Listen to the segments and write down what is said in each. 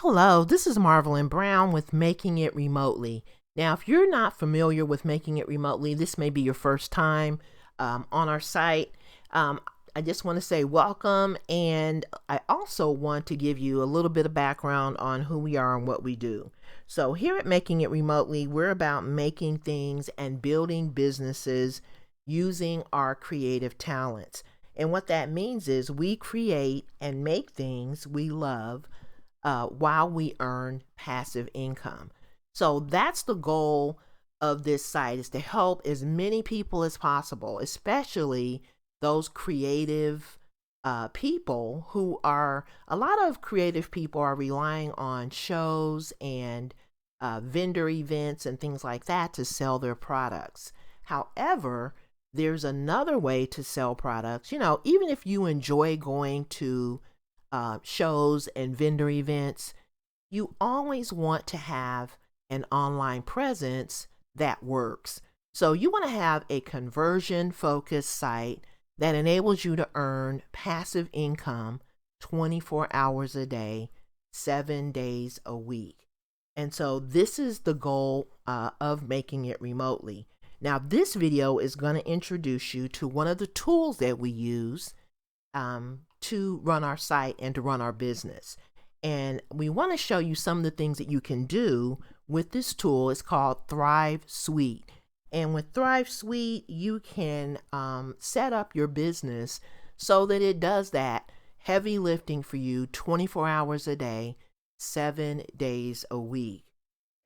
Hello, this is Marvelyn Brown with Making It Remotely. Now, if you're not familiar with Making It Remotely, this may be your first time on our site. I just want to say welcome, and I also want to give you a little bit of background on who we are and what we do. So here at Making It Remotely, we're about making things and building businesses using our creative talents. And what that means is we create and make things we love while we earn passive income. So that's the goal of this site, is to help as many people as possible, especially those creative people who are, a lot of creative people are relying on shows and vendor events and things like that to sell their products. However, there's another way to sell products. Even if you enjoy going to shows and vendor events, you always want to have an online presence that works. So you want to have a conversion focused site that enables you to earn passive income 24 hours a day, 7 days a week. And so this is the goal of Making It Remotely. Now, this video is going to introduce you to one of the tools that we use to run our site and to run our business. And we want to show you some of the things that you can do with this tool. It's called Thrive Suite. And with Thrive Suite, you can set up your business so that it does that heavy lifting for you 24 hours a day, 7 days a week.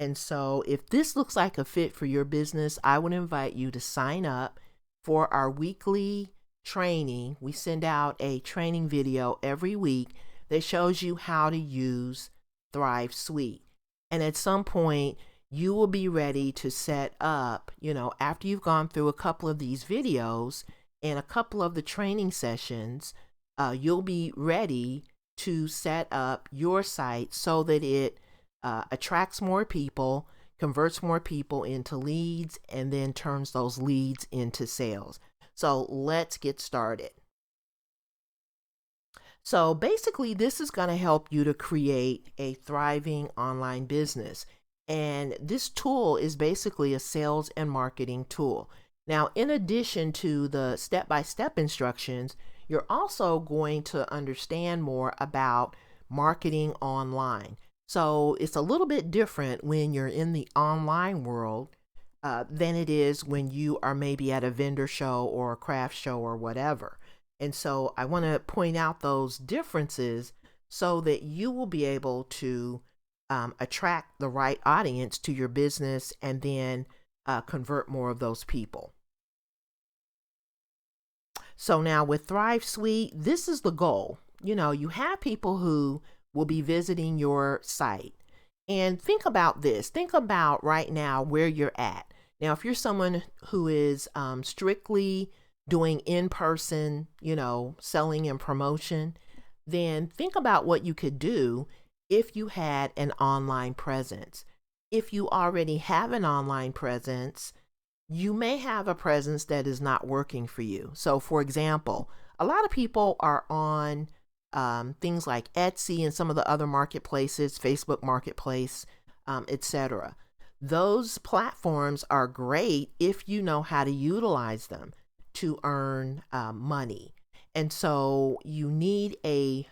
And so if this looks like a fit for your business, I would invite you to sign up for our weekly training. We send out a training video every week that shows you how to use Thrive Suite. And at some point, you will be ready to set up, after you've gone through a couple of these videos and a couple of the training sessions, you'll be ready to set up your site so that it attracts more people, converts more people into leads, and then turns those leads into sales. So let's get started. So basically, this is going to help you to create a thriving online business. And this tool is basically a sales and marketing tool. Now, in addition to the step-by-step instructions, you're also going to understand more about marketing online. So it's a little bit different when you're in the online world than it is when you are maybe at a vendor show or a craft show or whatever. And so I want to point out those differences so that you will be able to attract the right audience to your business and then convert more of those people. So now with Thrive Suite, this is the goal. You have people who will be visiting your site. And think about this. Think about right now where you're at. Now, if you're someone who is strictly doing in-person, selling and promotion, then think about what you could do if you had an online presence. If you already have an online presence, you may have a presence that is not working for you. So for example, a lot of people are on things like Etsy and some of the other marketplaces, Facebook Marketplace, etc. Those platforms are great if you know how to utilize them to earn money. And so you need a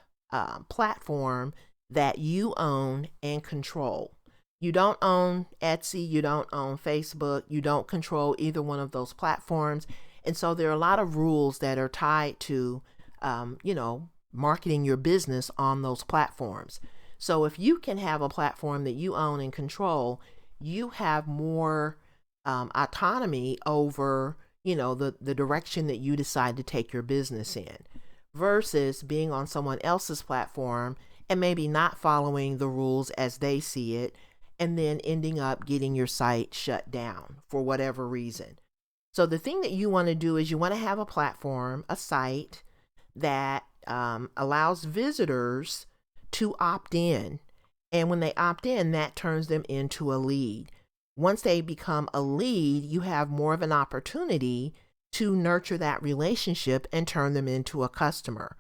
platform that you own and control. You don't own Etsy, you don't own Facebook, you don't control either one of those platforms. And so there are a lot of rules that are tied to, marketing your business on those platforms. So if you can have a platform that you own and control, you have more autonomy over, the direction that you decide to take your business in, versus being on someone else's platform and maybe not following the rules as they see it, and then ending up getting your site shut down for whatever reason. So the thing that you want to do is you want to have a platform, a site that allows visitors to opt in. And when they opt in, that turns them into a lead. Once they become a lead, you have more of an opportunity to nurture that relationship and turn them into a customer.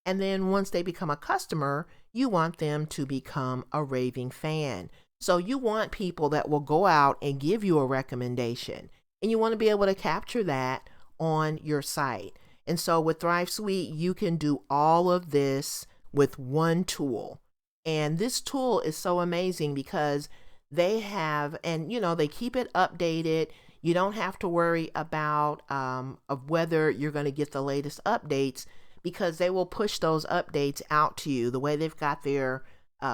And then once they become a customer, you want them to become a raving fan. So you want people that will go out and give you a recommendation. And you want to be able to capture that on your site. And so with Thrive Suite, you can do all of this with one tool. And this tool is so amazing because they have, and they keep it updated. You don't have to worry about of whether you're going to get the latest updates, because they will push those updates out to you. The way they've got their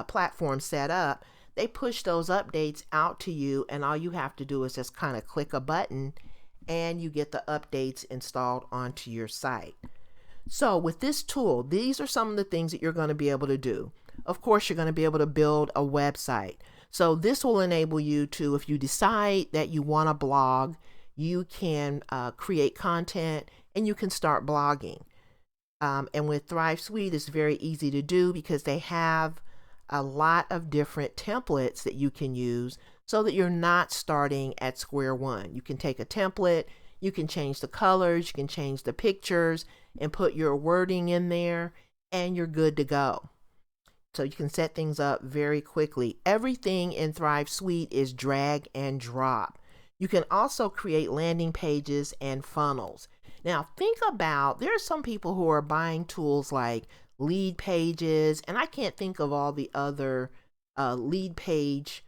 platform set up, they push those updates out to you, and all you have to do is just kind of click a button and you get the updates installed onto your site. So with this tool, these are some of the things that you're going to be able to do. Of course, you're going to be able to build a website. So this will enable you to, if you decide that you want to blog, you can create content and you can start blogging. And with Thrive Suite, it's very easy to do because they have a lot of different templates that you can use so that you're not starting at square one. You can take a template, you can change the colors, you can change the pictures and put your wording in there, and you're good to go. So you can set things up very quickly. Everything in Thrive Suite is drag and drop. You can also create landing pages and funnels. Now think about, there are some people who are buying tools like lead pages, and I can't think of all the other lead page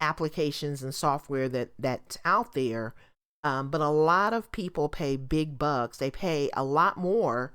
applications and software that's out there. But a lot of people pay big bucks. They pay a lot more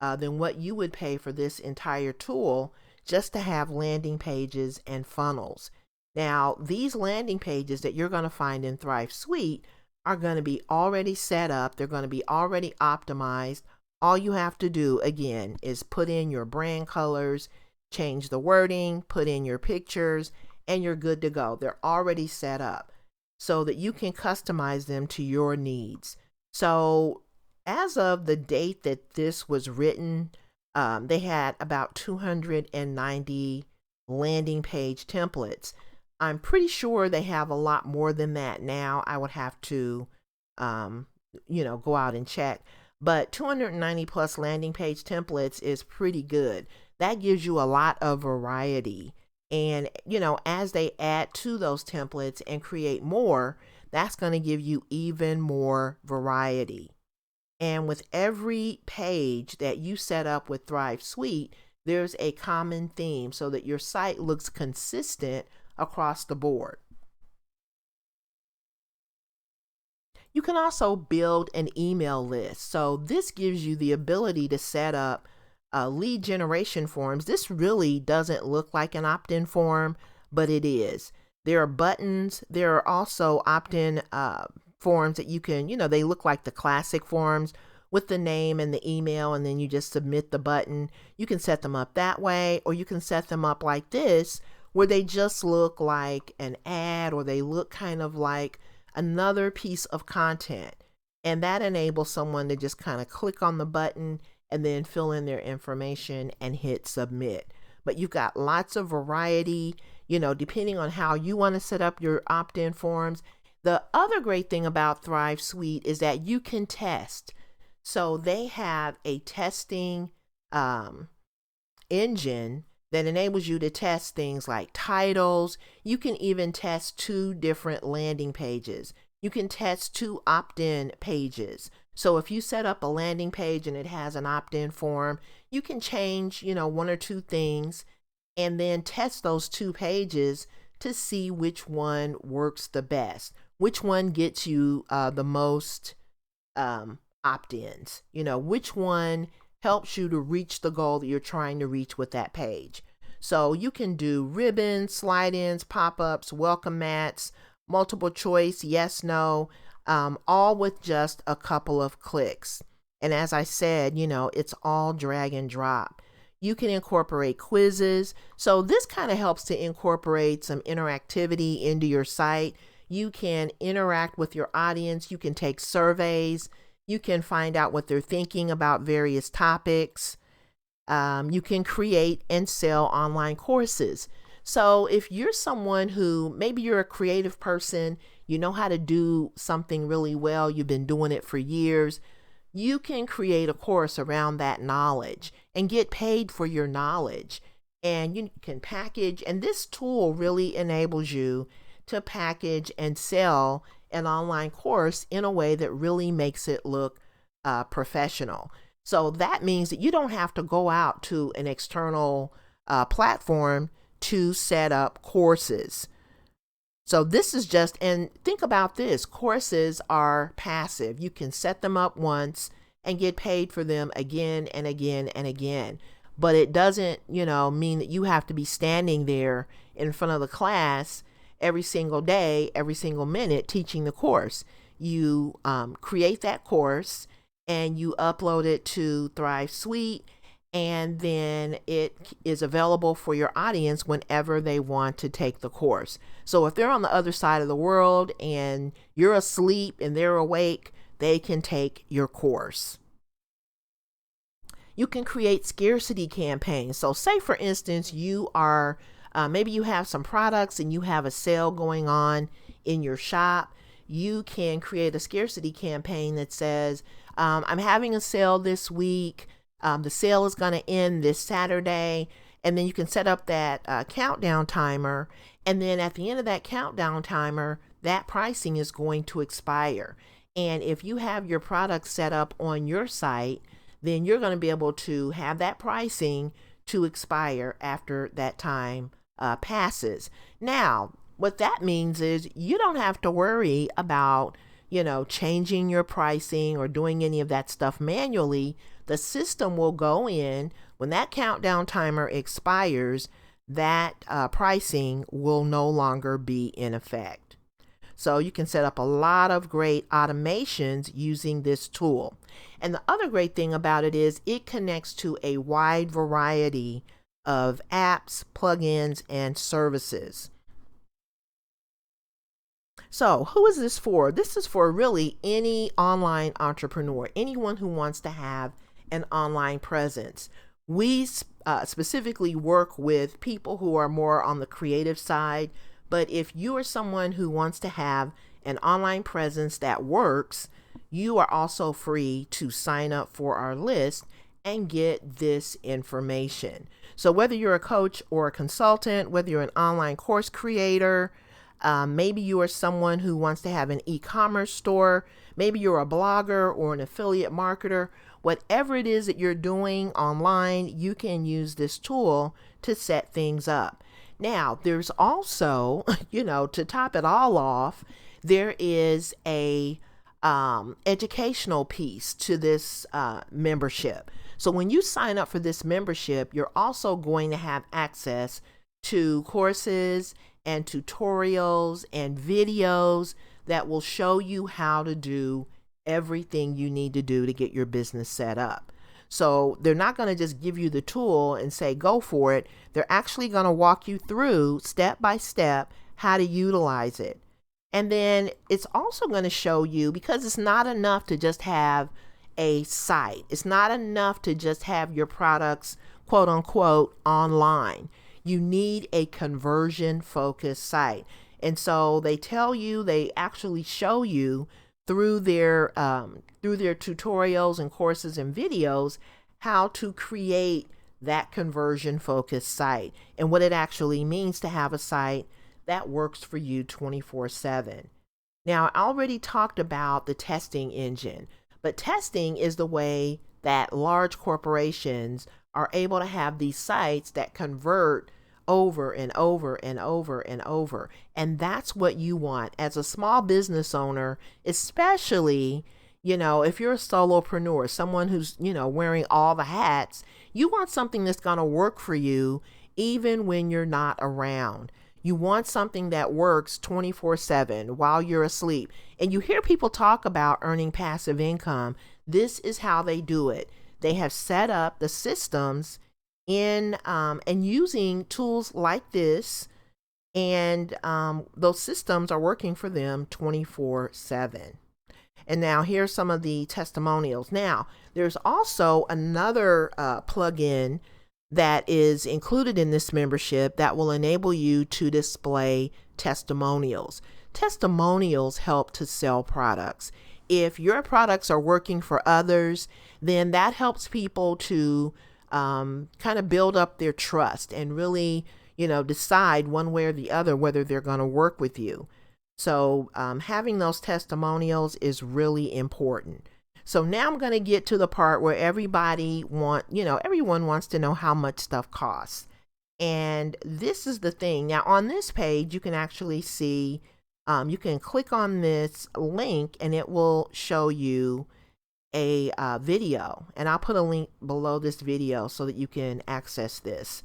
than what you would pay for this entire tool just to have landing pages and funnels. Now, these landing pages that you're going to find in Thrive Suite are going to be already set up. They're going to be already optimized. All you have to do, again, is put in your brand colors, change the wording, put in your pictures, and you're good to go. They're already set up so that you can customize them to your needs. So as of the date that this was written, they had about 290 landing page templates. I'm pretty sure they have a lot more than that now. I would have to, go out and check. But 290 plus landing page templates is pretty good. That gives you a lot of variety. And, as they add to those templates and create more, that's going to give you even more variety. And with every page that you set up with Thrive Suite, there's a common theme so that your site looks consistent across the board. You can also build an email list. So this gives you the ability to set up lead generation forms. This really doesn't look like an opt-in form, but it is. There are buttons. There are also opt-in forms that you can, they look like the classic forms with the name and the email, and then you just submit the button. You can set them up that way, or you can set them up like this, where they just look like an ad, or they look kind of like another piece of content. And that enables someone to just kind of click on the button and then fill in their information and hit submit. But you've got lots of variety, depending on how you want to set up your opt-in forms. The other great thing about Thrive Suite is that you can test. So they have a testing engine that enables you to test things like titles. You can even test 2 different landing pages. You can test 2 opt-in pages. So if you set up a landing page and it has an opt-in form, you can change, 1 or 2 things and then test those 2 pages to see which one works the best, which one gets you the most opt-ins, which one helps you to reach the goal that you're trying to reach with that page. So you can do ribbons, slide-ins, pop-ups, welcome mats, multiple choice, yes, no, all with just a couple of clicks. And as I said, it's all drag and drop. You can incorporate quizzes. So this kind of helps to incorporate some interactivity into your site. You can interact with your audience. You can take surveys. You can find out what they're thinking about various topics. You can create and sell online courses. So if you're someone who, maybe you're a creative person, you know how to do something really well, you've been doing it for years, you can create a course around that knowledge and get paid for your knowledge. And you can package, and this tool really enables you to package and sell an online course in a way that really makes it look professional. So that means that you don't have to go out to an external platform to set up courses. So this is just, and think about this, courses are passive. You can set them up once and get paid for them again and again and again. But it doesn't, mean that you have to be standing there in front of the class every single day, every single minute teaching the course. You create that course and you upload it to Thrive Suite, and then it is available for your audience whenever they want to take the course. So if they're on the other side of the world and you're asleep and they're awake, they can take your course. You can create scarcity campaigns. So say, for instance, you are, maybe you have some products and you have a sale going on in your shop. You can create a scarcity campaign that says, I'm having a sale this week. The sale is going to end this Saturday. And then you can set up that countdown timer. And then at the end of that countdown timer, that pricing is going to expire. And if you have your product set up on your site, then you're going to be able to have that pricing to expire after that time passes. Now, what that means is you don't have to worry about, changing your pricing or doing any of that stuff manually. The system will go in when that countdown timer expires, that pricing will no longer be in effect. So you can set up a lot of great automations using this tool. And the other great thing about it is it connects to a wide variety of apps, plugins, and services. So who is this for? This is for really any online entrepreneur, anyone who wants to have an online presence. We specifically work with people who are more on the creative side, but if you are someone who wants to have an online presence that works, you are also free to sign up for our list and get this information. So whether you're a coach or a consultant, whether you're an online course creator, maybe you are someone who wants to have an e-commerce store, maybe you're a blogger or an affiliate marketer, whatever it is that you're doing online, you can use this tool to set things up. Now, there's also, to top it all off, there is a educational piece to this membership. So when you sign up for this membership, you're also going to have access to courses and tutorials and videos that will show you how to do everything you need to do to get your business set up. So they're not going to just give you the tool and say, go for it. They're actually going to walk you through step by step how to utilize it. And then it's also going to show you, because it's not enough to just have a site. It's not enough to just have your products, quote unquote, online. You need a conversion focused site. And so they actually show you through their tutorials and courses and videos how to create that conversion focused site and what it actually means to have a site that works for you 24/7. Now, I already talked about the testing engine, but testing is the way that large corporations are able to have these sites that convert over and over and over and over. And that's what you want as a small business owner, especially, if you're a solopreneur, someone who's, wearing all the hats. You want something that's going to work for you even when you're not around. You want something that works 24/7 while you're asleep. And you hear people talk about earning passive income. This is how they do it. They have set up the systems in and using tools like this, and those systems are working for them 24/7. And now here's some of the testimonials. Now, there's also another plugin that is included in this membership that will enable you to display testimonials. Testimonials help to sell products. if your products are working for others, then that helps people to kind of build up their trust and really, decide one way or the other whether they're going to work with you. So having those testimonials is really important. So now I'm going to get to the part where everyone wants to know how much stuff costs. And this is the thing. Now on this page, you can actually see, you can click on this link and it will show you a video. And I'll put a link below this video so that you can access this.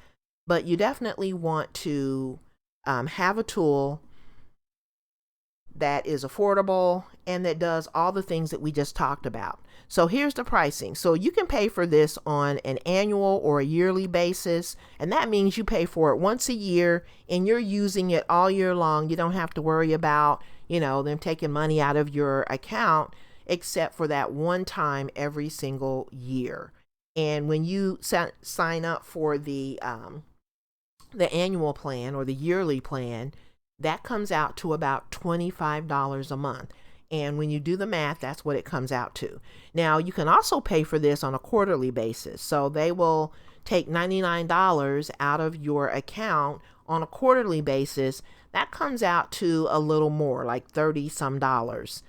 But you definitely want to have a tool that is affordable and that does all the things that we just talked about. So here's the pricing. So you can pay for this on an annual or a yearly basis, and that means you pay for it once a year and you're using it all year long. You don't have to worry about, them taking money out of your account except for that one time every single year. And when you sign up for the annual plan or the yearly plan, that comes out to about $25 a month. And when you do the math, that's what it comes out to. Now, you can also pay for this on a quarterly basis. So they will take $99 out of your account on a quarterly basis. That comes out to a little more, like 30 some dollars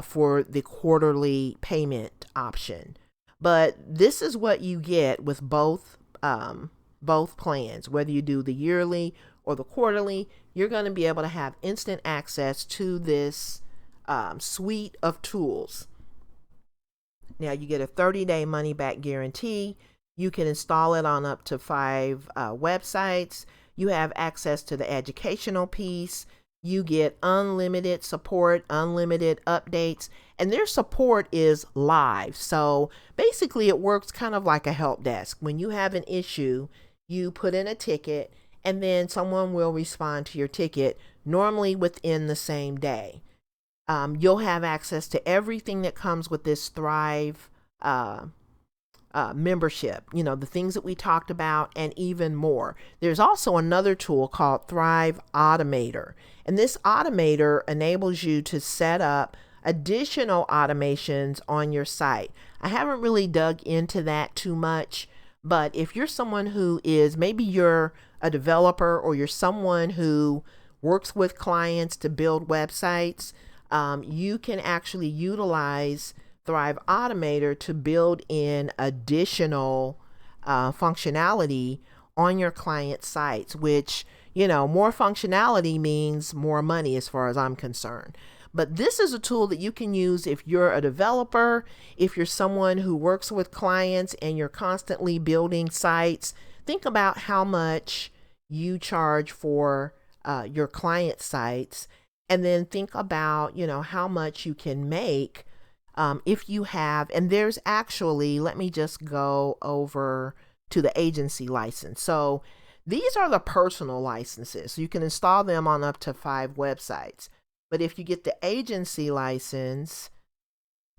for the quarterly payment option. But this is what you get with both plans. Whether you do the yearly or the quarterly, you're going to be able to have instant access to this suite of tools. Now you get a 30-day money-back guarantee. You can install it on up to 5 websites. You have access to the educational piece. You get unlimited support, unlimited updates, and their support is live. So basically it works kind of like a help desk. When you have an issue, you put in a ticket and then someone will respond to your ticket, normally within the same day. You'll have access to everything that comes with this Thrive membership, the things that we talked about and even more. There's also another tool called Thrive Automator. And this automator enables you to set up additional automations on your site. I haven't really dug into that too much, but if you're someone who is, maybe you're a developer or you're someone who works with clients to build websites, you can actually utilize Thrive Automator to build in additional functionality on your client sites, which, more functionality means more money as far as I'm concerned. But this is a tool that you can use if you're a developer, if you're someone who works with clients and you're constantly building sites. Think about how much you charge for your client sites, and then think about, how much you can make if you have, and there's actually, let me just go over to the agency license. So these are the personal licenses. So you can install them on up to 5 websites. But if you get the agency license,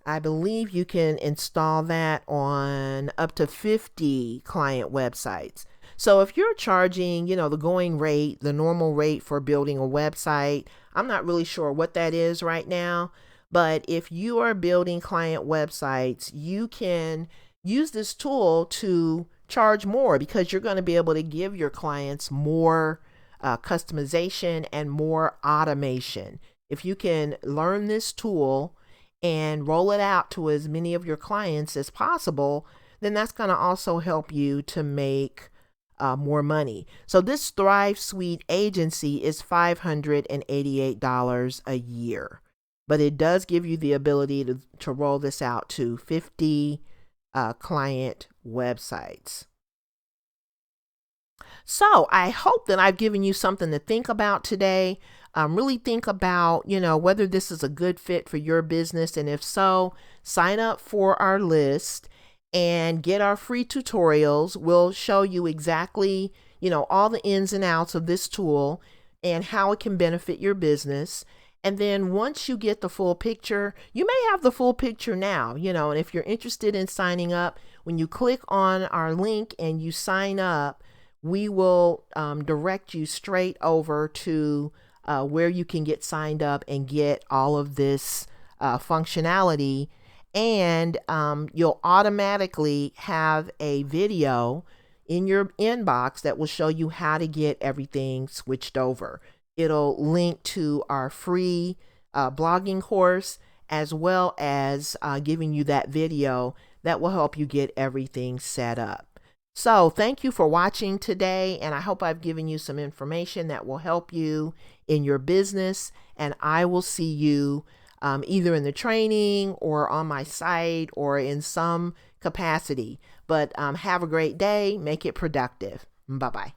I believe you can install that on up to 50 client websites. So if you're charging, the going rate, the normal rate for building a website, I'm not really sure what that is right now, but if you are building client websites, you can use this tool to charge more because you're going to be able to give your clients more customization and more automation. If you can learn this tool and roll it out to as many of your clients as possible, then that's going to also help you to make more money. So this Thrive Suite agency is $588 a year, but it does give you the ability to roll this out to 50 client websites. So I hope that I've given you something to think about today. Really think about, whether this is a good fit for your business. And if so, sign up for our list and get our free tutorials. We'll show you exactly, all the ins and outs of this tool and how it can benefit your business. And then once you get the full picture, you may have the full picture now, and if you're interested in signing up, when you click on our link and you sign up, we will direct you straight over to where you can get signed up and get all of this functionality, and you'll automatically have a video in your inbox that will show you how to get everything switched over. It'll link to our free blogging course, as well as giving you that video that will help you get everything set up. So thank you for watching today, and I hope I've given you some information that will help you in your business, and I will see you either in the training or on my site or in some capacity. But have a great day. Make it productive. Bye-bye.